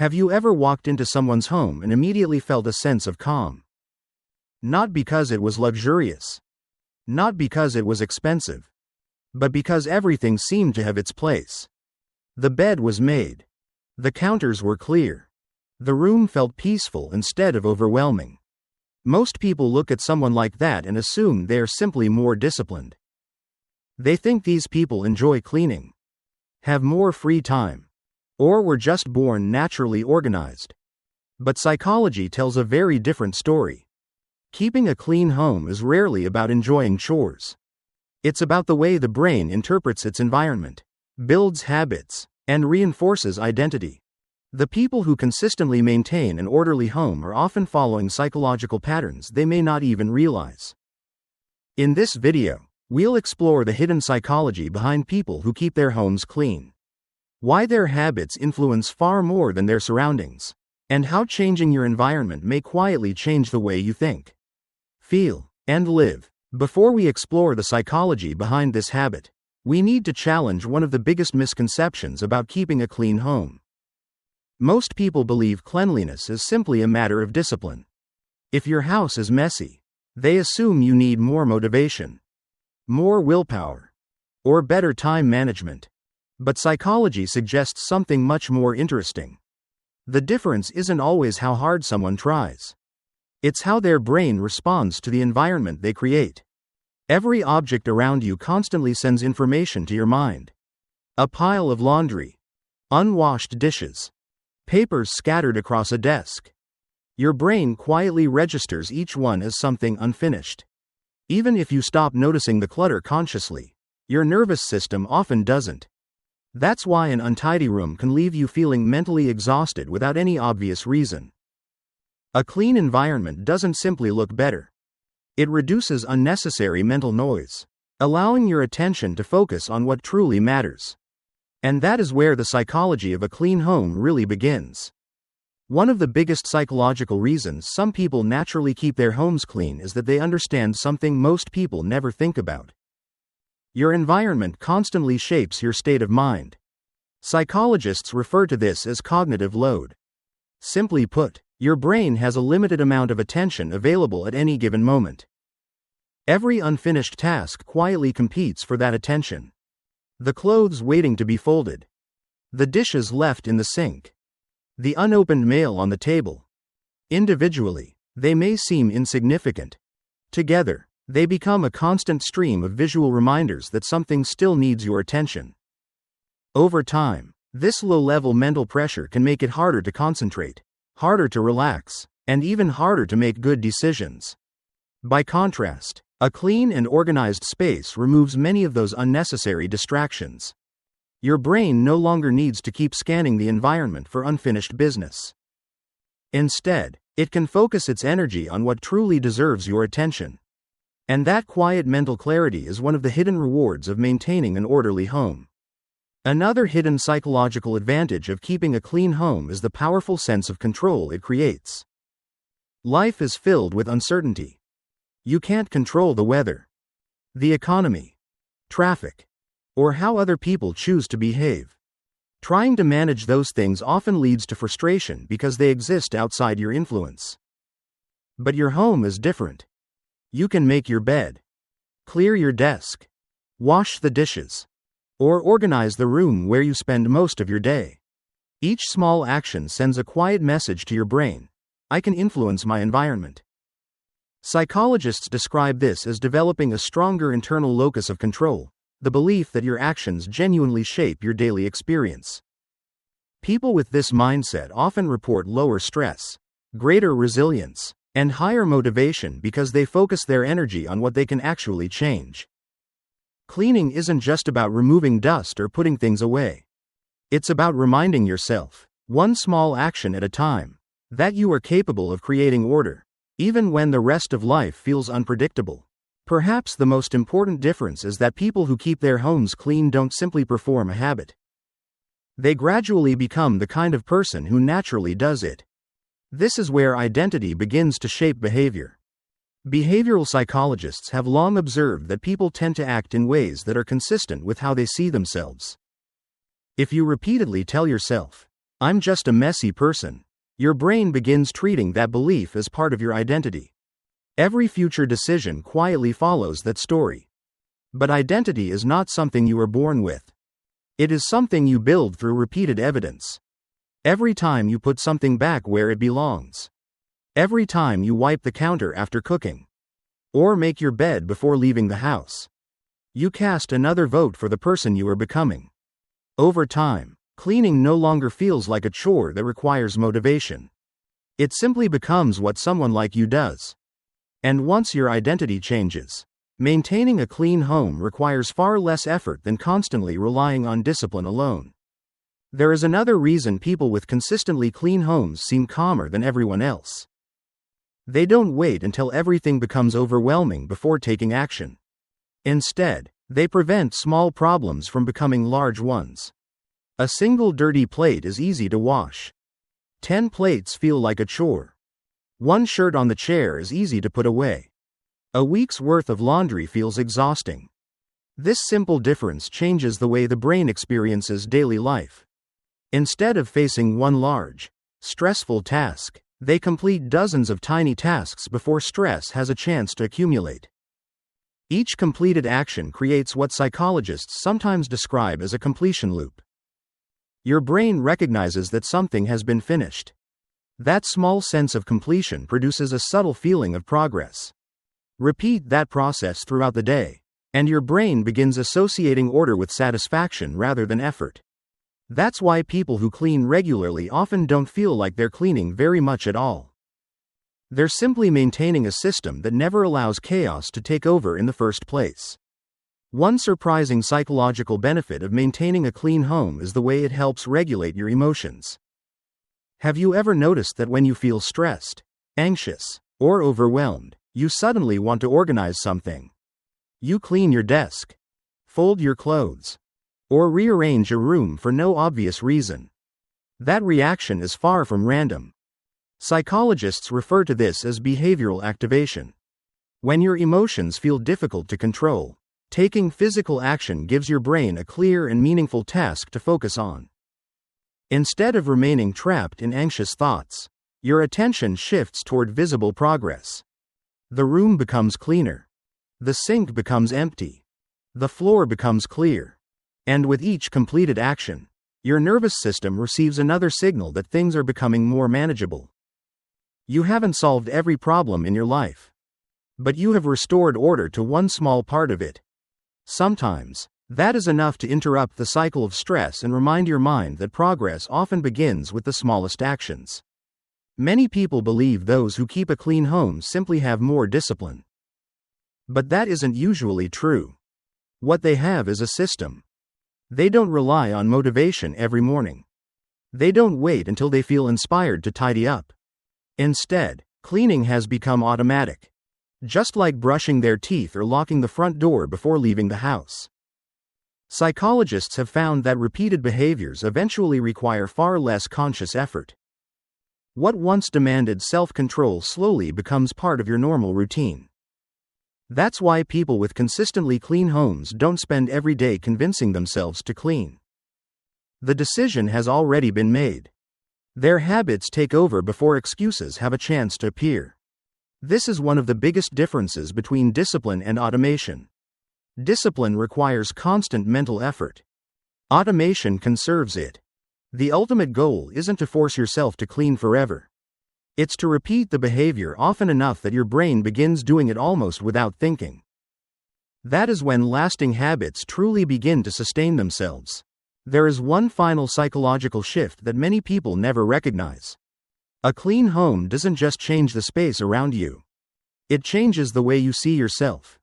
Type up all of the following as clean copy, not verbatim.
Have you ever walked into someone's home and immediately felt a sense of calm? Not because it was luxurious. Not because it was expensive. But because everything seemed to have its place. The bed was made. The counters were clear. The room felt peaceful instead of overwhelming. Most people look at someone like that and assume they are simply more disciplined. They think these people enjoy cleaning, have more free time, or were just born naturally organized. But psychology tells a very different story. Keeping a clean home is rarely about enjoying chores. It's about the way the brain interprets its environment, builds habits, and reinforces identity. The people who consistently maintain an orderly home are often following psychological patterns they may not even realize. In this video, we'll explore the hidden psychology behind people who keep their homes clean, why their habits influence far more than their surroundings, and how changing your environment may quietly change the way you think, feel, and live. Before we explore the psychology behind this habit, we need to challenge one of the biggest misconceptions about keeping a clean home. Most people believe cleanliness is simply a matter of discipline. If your house is messy, they assume you need more motivation, more willpower, or better time management. But psychology suggests something much more interesting. The difference isn't always how hard someone tries. It's how their brain responds to the environment they create. Every object around you constantly sends information to your mind. A pile of laundry, unwashed dishes, papers scattered across a desk. Your brain quietly registers each one as something unfinished. Even if you stop noticing the clutter consciously, your nervous system often doesn't. That's why an untidy room can leave you feeling mentally exhausted without any obvious reason. A clean environment doesn't simply look better. It reduces unnecessary mental noise, allowing your attention to focus on what truly matters. And that is where the psychology of a clean home really begins. One of the biggest psychological reasons some people naturally keep their homes clean is that they understand something most people never think about. Your environment constantly shapes your state of mind. Psychologists refer to this as cognitive load. Simply put, your brain has a limited amount of attention available at any given moment. Every unfinished task quietly competes for that attention. The clothes waiting to be folded, the dishes left in the sink, the unopened mail on the table. Individually, they may seem insignificant. Together, they become a constant stream of visual reminders that something still needs your attention. Over time, this low-level mental pressure can make it harder to concentrate, harder to relax, and even harder to make good decisions. By contrast, a clean and organized space removes many of those unnecessary distractions. Your brain no longer needs to keep scanning the environment for unfinished business. Instead, it can focus its energy on what truly deserves your attention. And that quiet mental clarity is one of the hidden rewards of maintaining an orderly home. Another hidden psychological advantage of keeping a clean home is the powerful sense of control it creates. Life is filled with uncertainty. You can't control the weather, the economy, traffic, or how other people choose to behave. Trying to manage those things often leads to frustration because they exist outside your influence. But your home is different. You can make your bed, clear your desk, wash the dishes, or organize the room where you spend most of your day. Each small action sends a quiet message to your brain: I can influence my environment. Psychologists describe this as developing a stronger internal locus of control, the belief that your actions genuinely shape your daily experience. People with this mindset often report lower stress, greater resilience, and higher motivation because they focus their energy on what they can actually change. Cleaning isn't just about removing dust or putting things away. It's about reminding yourself, one small action at a time, that you are capable of creating order, even when the rest of life feels unpredictable. Perhaps the most important difference is that people who keep their homes clean don't simply perform a habit. They gradually become the kind of person who naturally does it. This is where identity begins to shape behavior. Behavioral psychologists have long observed that people tend to act in ways that are consistent with how they see themselves. If you repeatedly tell yourself, "I'm just a messy person," your brain begins treating that belief as part of your identity. Every future decision quietly follows that story. But identity is not something you are born with. It is something you build through repeated evidence. Every time you put something back where it belongs. Every time you wipe the counter after cooking. Or make your bed before leaving the house. You cast another vote for the person you are becoming. Over time, cleaning no longer feels like a chore that requires motivation. It simply becomes what someone like you does. And once your identity changes, maintaining a clean home requires far less effort than constantly relying on discipline alone. There is another reason people with consistently clean homes seem calmer than everyone else. They don't wait until everything becomes overwhelming before taking action. Instead, they prevent small problems from becoming large ones. A single dirty plate is easy to wash. 10 plates feel like a chore. One shirt on the chair is easy to put away. A week's worth of laundry feels exhausting. This simple difference changes the way the brain experiences daily life. Instead of facing one large, stressful task, they complete dozens of tiny tasks before stress has a chance to accumulate. Each completed action creates what psychologists sometimes describe as a completion loop. Your brain recognizes that something has been finished. That small sense of completion produces a subtle feeling of progress. Repeat that process throughout the day, and your brain begins associating order with satisfaction rather than effort. That's why people who clean regularly often don't feel like they're cleaning very much at all. They're simply maintaining a system that never allows chaos to take over in the first place. One surprising psychological benefit of maintaining a clean home is the way it helps regulate your emotions. Have you ever noticed that when you feel stressed, anxious, or overwhelmed, you suddenly want to organize something? You clean your desk, fold your clothes, or rearrange a room for no obvious reason. That reaction is far from random. Psychologists refer to this as behavioral activation. When your emotions feel difficult to control, taking physical action gives your brain a clear and meaningful task to focus on. Instead of remaining trapped in anxious thoughts, your attention shifts toward visible progress. The room becomes cleaner. The sink becomes empty. The floor becomes clear. And with each completed action, your nervous system receives another signal that things are becoming more manageable. You haven't solved every problem in your life, but you have restored order to one small part of it. Sometimes, that is enough to interrupt the cycle of stress and remind your mind that progress often begins with the smallest actions. Many people believe those who keep a clean home simply have more discipline. But that isn't usually true. What they have is a system. They don't rely on motivation every morning. They don't wait until they feel inspired to tidy up. Instead, cleaning has become automatic. Just like brushing their teeth or locking the front door before leaving the house. Psychologists have found that repeated behaviors eventually require far less conscious effort. What once demanded self-control slowly becomes part of your normal routine. That's why people with consistently clean homes don't spend every day convincing themselves to clean. The decision has already been made. Their habits take over before excuses have a chance to appear. This is one of the biggest differences between discipline and automation. Discipline requires constant mental effort. Automation conserves it. The ultimate goal isn't to force yourself to clean forever. It's to repeat the behavior often enough that your brain begins doing it almost without thinking. That is when lasting habits truly begin to sustain themselves. There is one final psychological shift that many people never recognize. A clean home doesn't just change the space around you. It changes the way you see yourself.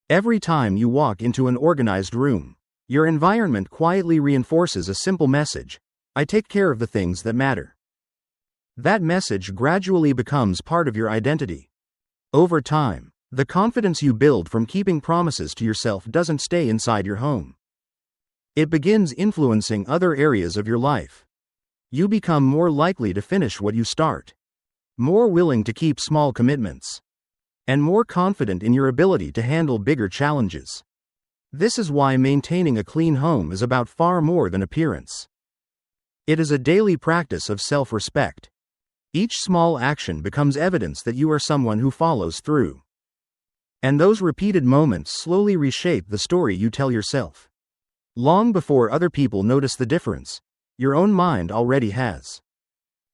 Every time you walk into an organized room, your environment quietly reinforces a simple message: I take care of the things that matter. That message gradually becomes part of your identity. Over time, the confidence you build from keeping promises to yourself doesn't stay inside your home. It begins influencing other areas of your life. You become more likely to finish what you start, more willing to keep small commitments, and more confident in your ability to handle bigger challenges. This is why maintaining a clean home is about far more than appearance. It is a daily practice of self-respect. Each small action becomes evidence that you are someone who follows through. And those repeated moments slowly reshape the story you tell yourself. Long before other people notice the difference, your own mind already has.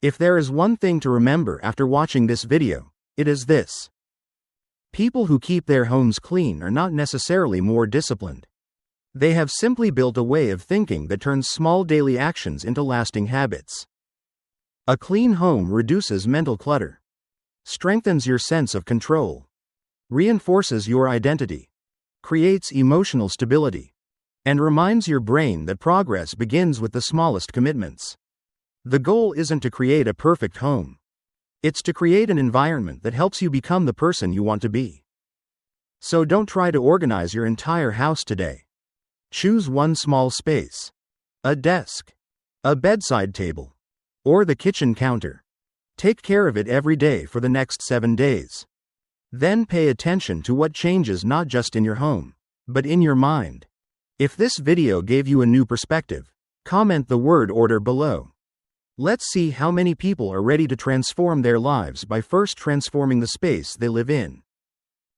If there is one thing to remember after watching this video, it is this. People who keep their homes clean are not necessarily more disciplined. They have simply built a way of thinking that turns small daily actions into lasting habits. A clean home reduces mental clutter, strengthens your sense of control, reinforces your identity, creates emotional stability, and reminds your brain that progress begins with the smallest commitments. The goal isn't to create a perfect home. It's to create an environment that helps you become the person you want to be. So don't try to organize your entire house today. Choose one small space. A desk, a bedside table, or the kitchen counter. Take care of it every day for the next 7 days. Then pay attention to what changes not just in your home, but in your mind. If this video gave you a new perspective, comment the word order below. Let's see how many people are ready to transform their lives by first transforming the space they live in.